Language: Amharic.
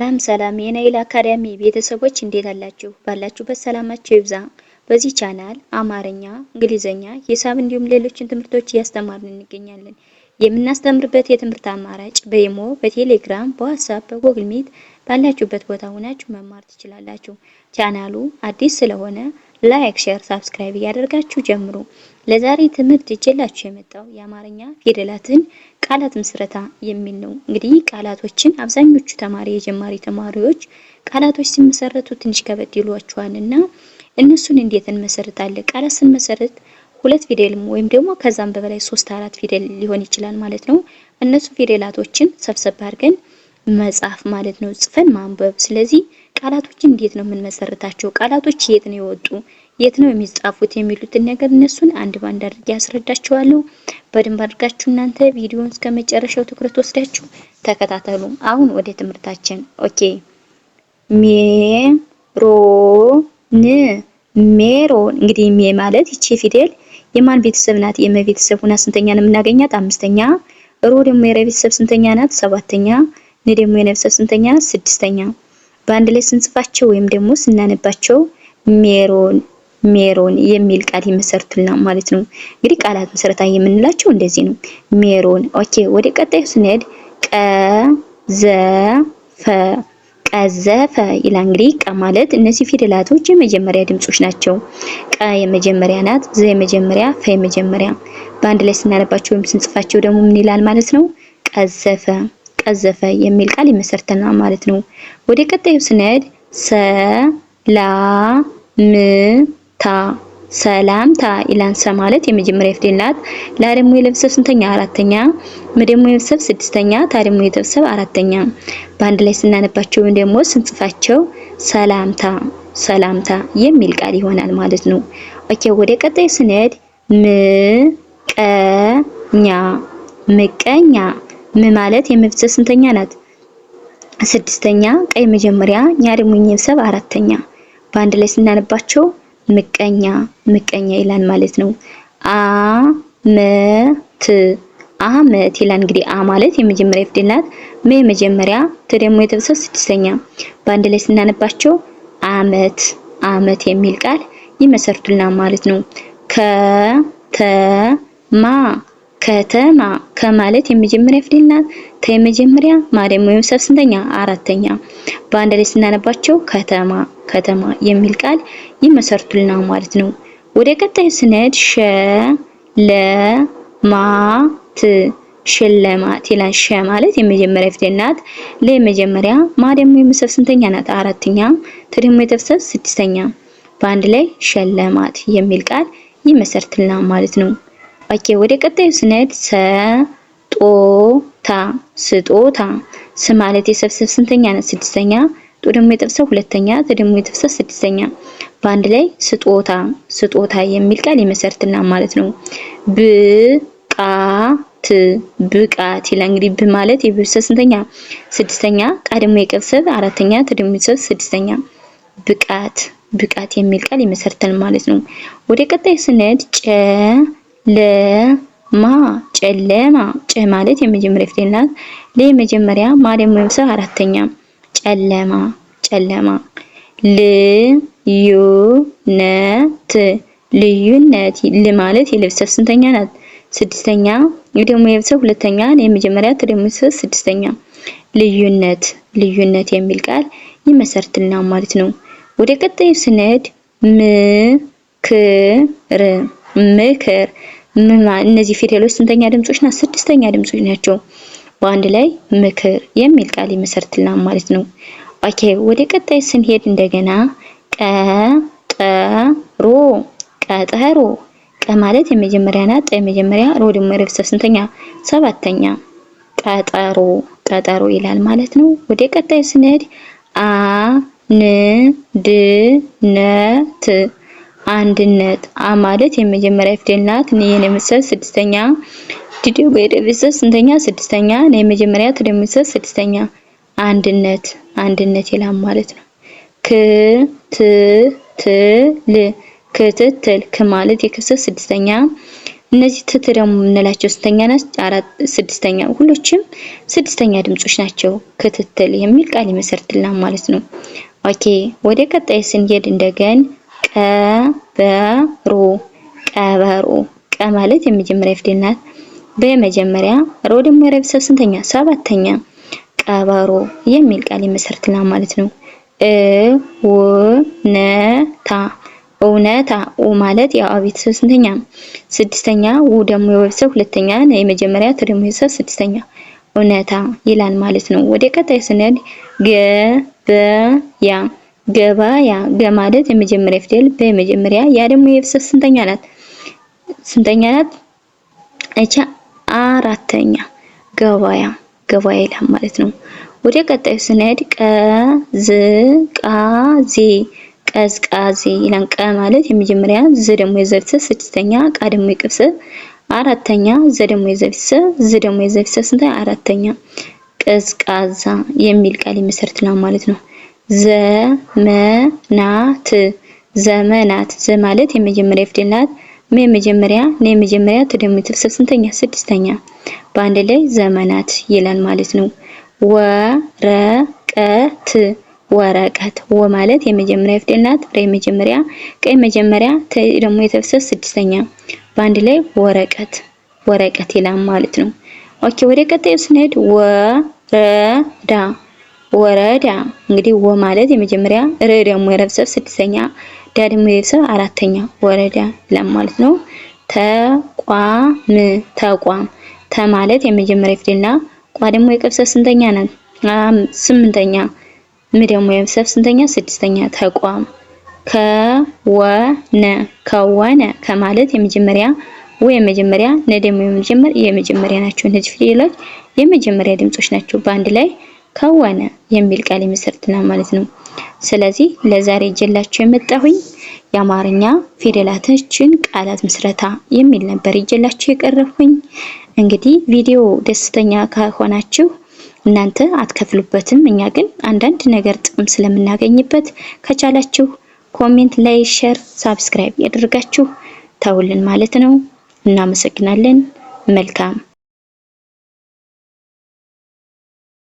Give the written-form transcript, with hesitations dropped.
ሰላም የናይል አካዳሚ ቤተሰቦች እንዴት አላችሁ? ባላችሁበት ሰላማችሁ ይብዛ። በዚህ ቻናል አማርኛ፣ እንግሊዘኛ፣ ሂሳብ እንዲሁም ሌሎችን ትምህርቶች እያስተማርን እንገኛለን። የምናስተምርበት የትምህርት አማራጭ በኢሞ፣ በቴሌግራም፣ በዋትስአፕ፣ በጎግል ሚት ባላችሁበት ቦታ ሆናችሁ መማር ትችላላችሁ። ቻናሉ አዲስ ስለሆነ ላይክ፣ ሼር፣ ሳብስክራይብ እያደረጋችሁ ጀምሩ። ለዛሬ ትምህርት ይዤላችሁ የመጣው የአማርኛ ፊደላትን ቃላት ምስረታ የሚል ነው። እንግዲህ ቃላቶችን አብዛኞቹ የጀማሪ ተማሪዎች ቃላቶች ሲመሰረቱ ትንሽ ከበድ ይሏቸዋልና እነሱን እንዴት እንመሰርታለን? ቃላት ስንመሰርት ሁለት ፊደል ወይም ደግሞ ከዛም በላይ 3-4 ፊደል ሊሆን ይችላል ማለት ነው። እነሱ ፊደላቶችን ሰብሰብ አድርገን መጻፍ ማለት ነው፣ ጽፈን ማንበብ። ስለዚህ ቃላቶችን እንዴት ነው የምንመሰርታቸው? ቃላቶች የት ነው የወጡ፣ የት ነው የሚጻፉት የሚሉትን ነገር እነሱን አንድ ባንድ አድርጌ አስረዳችኋለሁ። በደንብ አድርጋችሁ እናንተ ቪዲዮውን እስከመጨረሻው ትኩረት ወስዳችሁ ተከታተሉ። አሁን ወደ ትምህርታችን። ኦኬ። ሜሮን ሜሮን። እንግዲህ ሜ ማለት ይቺ ፊደል የማን ቤተሰብ ናት? የመ ቤተሰብ ሆና ስንተኛ ነው የምናገኛት? 5ኛ። ሮ ደግሞ የረ ቤተሰብ ስንተኛ ናት? 7ኛ። ነ ደግሞ የነ ቤተሰብ ስንተኛ ናት? 6ኛ። በአንድ ላይ ስንጽፋቸው ወይም ደግሞ ስናነባቸው ሜሮን ሜሮን የሚል ቃል ይመሰርቱልናል ማለት ነው። እንግዲህ ቃላት መሰረታዊ የምንላቸው እንደዚህ ነው። ሜሮን። ኦኬ። ወደ ቀጣዩ ስንሄድ ቀዘፈ ቀዘፈ ይላል። እንግዲህ ቀ ማለት እነዚህ ፊደላቶች የመጀመሪያ ድምጾች ናቸው። ቀ የመጀመሪያ ናት፣ ዘ የመጀመሪያ፣ ፈ የመጀመሪያ። በአንድ ላይ ስናነባቸው ወይም ስንጽፋቸው ደግሞ ምን ይላል ማለት ነው? ቀዘፈ ቀዘፈ የሚል ቃል ይመሰርተናል ማለት ነው። ወደ ቀጣዩ ስንሄድ ሰላምታ ሰላምታ ይላል። ሰ ማለት የመጀመሪያ ፊደል ናት። ላ ደግሞ የለቤተሰብ ስንተኛ? 4ኛ። ም ደግሞ የቤተሰብ 6ኛ። ታ ደግሞ የቤተሰብ 4ኛ። በአንድ ላይ ስናነባቸው ወይም ደግሞ ስንጽፋቸው ሰላምታ ሰላምታ የሚል ቃል ይሆናል ማለት ነው። ኦኬ። ወደ ቀጣይ ስንሄድ ምቀኛ ምቀኛ። ም ማለት የመቤተሰብ ስንተኛ ናት? 6ኛ። ቀ የመጀመሪያ፣ ኛ ደግሞ የቤተሰብ 4ኛ። በአንድ ላይ ስናነባቸው ምቀኛ ምቀኛ ይላል ማለት ነው። አመት አመት ይላል። እንግዲህ አ ማለት የመጀመሪያ ፊደል ናት። መ የመጀመሪያ፣ ተ ደግሞ የቤተሰብ 6ኛ። በአንድ ላይ ስናነባቸው አመት አመት የሚል ቃል ይመሰርቱልናል ማለት ነው። ከተማ ከተማ። ከማለት የመጀመሪያ ፊደል ናት። ተ የመጀመሪያ፣ ማ ደግሞ የቤተሰብ ስንተኛ? 4ኛ። በአንድ ላይ ስናነባቸው ከተማ ከተማ የሚል ቃል ይመሰርቱልናል ማለት ነው። ወደ ቀጣይ ስንሄድ ሸለማት ሽልማት ይላል። ሸ ማለት የመጀመሪያ ፊደል ናት። ለ የመጀመሪያ፣ ማ ደግሞ የቤተሰብ ስንተኛ ናት? 4ኛ። ተ ደግሞ የቤተሰብ 6ኛ። በአንድ ላይ ሸለማት የሚል ቃል ይመሰርቱልናል ማለት ነው። ኦኬ። ወደ ቀጣዩ ስንሄድ ስጦታ ስጦታ። ስ ማለት የሰብሰብ ስንተኛ ናት? 6ኛ። ጦ ደግሞ የቤተሰብ 2ኛ። ተ ደግሞ የቤተሰብ 6ኛ። በአንድ ላይ ስጦታ ስጦታ የሚል ቃል ይመሰርቱልናል ማለት ነው። ብቃት ብቃት ይላል። እንግዲህ ብ ማለት የቤተሰብ ስንተኛ? 6ኛ። ቃ ደግሞ የቤተሰብ 4ኛ። ተ ደግሞ የቤተሰብ 6ኛ። ብቃት ብቃት የሚል ቃል ይመሰርቱልናል ማለት ነው። ወደ ቀጣይ ስንሄድ ጨለማ ጨለማ። ጨ ማለት የመጀመሪያ ፊደል ናት። ለ የመጀመሪያ፣ ማ ደግሞ የቤተሰብ 4ኛ። ጨለማ ጨለማ። ልዩነት ልዩነት። ል ማለት የቤተሰብ ስንተኛ ናት? 6ኛ። ደግሞ የቤተሰብ 2ኛ፣ የመጀመሪያ፣ ተ ደግሞ የቤተሰብ 6ኛ። ልዩነት ልዩነት የሚል ቃል ይመሰርቱልናል ማለት ነው። ወደ ቀጣዩ ስንሄድ ምክር ምክር። እነዚህ ፊደሎች ስንተኛ ድምጾች ናቸው? 6ኛ ድምጾች ናቸው። በአንድ ላይ ምክር የሚል ቃል ይመሰርቱልናል ማለት ነው። ኦኬ። ወደ ቀጣይ ስንሄድ እንደገና ቀጠሮ ቀጠሮ። ቀ ማለት የመጀመሪያ ናት። ጠ የመጀመሪያ፣ ሮ ደግሞ የቤተሰብ ስንተኛ? 7ኛ። ቀጠሮ ቀጠሮ ይላል ማለት ነው። ወደ ቀጣይ ስንሄድ አንድነት አንድነት። አ ማለት የመጀመሪያ ፊደል ናት። ነ የቤተሰብ 6ኛ። ድ ደግሞ የቤተሰብ ስንተኛ? 6ኛ። ነ የመጀመሪያ፣ ተ ደግሞ የቤተሰብ 6ኛ። አንድነት አንድነት ይላል ማለት ነው። ክትትል ክትትል። ክ ማለት የቤተሰብ 6ኛ። እነዚህ ትት ደግሞ የምንላቸው ስንተኛ ናቸው? ስድስተኛ። ሁሎችም ስድስተኛ ድምጾች ናቸው። ክትትል የሚል ቃል ይመሰርትልናል ማለት ነው። ኦኬ ወደ ቀጣይ ስንሄድ እንደገን ቀበሮ ቀበሮ። ቀ ማለት የመጀመሪያ ፊደል ናት በመጀመሪያ። ሮ ደግሞ የረብሰ ስንተኛ? ሰባተኛ። ቀበሮ የሚል ቃል ይመሰርትልናል ማለት ነው። እውነታ እውነታ። ኡ ማለት ያው ቤተሰብ ስንተኛ? ስድስተኛ። ው ደግሞ የቤተሰብ ሁለተኛ ነው የመጀመሪያ። ተ ደግሞ የቤተሰብ ስድስተኛ። እውነታ ይላል ማለት ነው። ወደ ቀጣይ ስንሄድ ገበያ ገበያ። ገ ማለት የመጀመሪያ ፊደል በመጀመሪያ። ያ ደግሞ የቤተሰብ ስንተኛ ናት? ስንተኛ ናት? እቻ አራተኛ። ገበያ ገበያ ይላል ማለት ነው። ወደ ቀጣዩ ስንሄድ ቀዝቃዜ ቀዝቃዜ ይላል። ቀ ማለት የመጀመሪያ፣ ዘ ደግሞ የዘብሰ ስድስተኛ፣ ቃ ደግሞ የቅብሰ አራተኛ፣ ዘ ደግሞ የዘብሰ ዝ ደግሞ የዘብሰ ስንተኛ? አራተኛ። ቀዝቃዛ የሚል ቃል ይመሰርትልናል ማለት ነው። ዘመናት ዘመናት። ዘ ማለት የመጀመሪያ ፊደል ናት። መ የመጀመሪያ፣ ነ የመጀመሪያ፣ ት ደግሞ የትብሰብ ስንተኛ? ስድስተኛ። በአንድ ላይ ዘመናት ይላል ማለት ነው። ወረቀት ወረቀት። ወ ማለት የመጀመሪያ ፊደል ናት። ረ የመጀመሪያ፣ ቀ የመጀመሪያ፣ ተ ደግሞ የተብሰብ ስድስተኛ። በአንድ ላይ ወረቀት ወረቀት ይላል ማለት ነው። ኦኬ ወደ ቀጣዩ ስንሄድ ወረዳ ወረዳ። እንግዲህ ወ ማለት የመጀመሪያ፣ ረ ደግሞ የረብሰብ ስድስተኛ፣ ዳ ደግሞ የረብሰብ አራተኛ። ወረዳ ይላል ማለት ነው። ተቋም ተቋም። ተ ማለት የመጀመሪያ ፊደልና፣ ቋ ደግሞ የቀብሰብ ስንተኛ ናት? ስምንተኛ። ም ደግሞ የቀብሰብ ስንተኛ? ስድስተኛ። ተቋም። ከወነ ከወነ። ከማለት የመጀመሪያ፣ ወ የመጀመሪያ፣ ነ ደግሞ የመጀመሪያ ናቸው። እነዚህ ፊደሎች የመጀመሪያ ድምጾች ናቸው። በአንድ ላይ ከወነ የሚል ቃል ይመሰርትልናል ማለት ነው። ስለዚህ ለዛሬ ይዤላችሁ የመጣሁኝ የአማርኛ ፊደላቶችን ቃላት ምስረታ የሚል ነበር ይዤላችሁ የቀረብኩኝ። እንግዲህ ቪዲዮ ደስተኛ ከሆናችሁ እናንተ አትከፍሉበትም፣ እኛ ግን አንዳንድ ነገር ጥቅም ስለምናገኝበት ከቻላችሁ ኮሜንት ላይ ሼር፣ ሳብስክራይብ ያደርጋችሁ ተውልን ማለት ነው። እናመሰግናለን። መልካም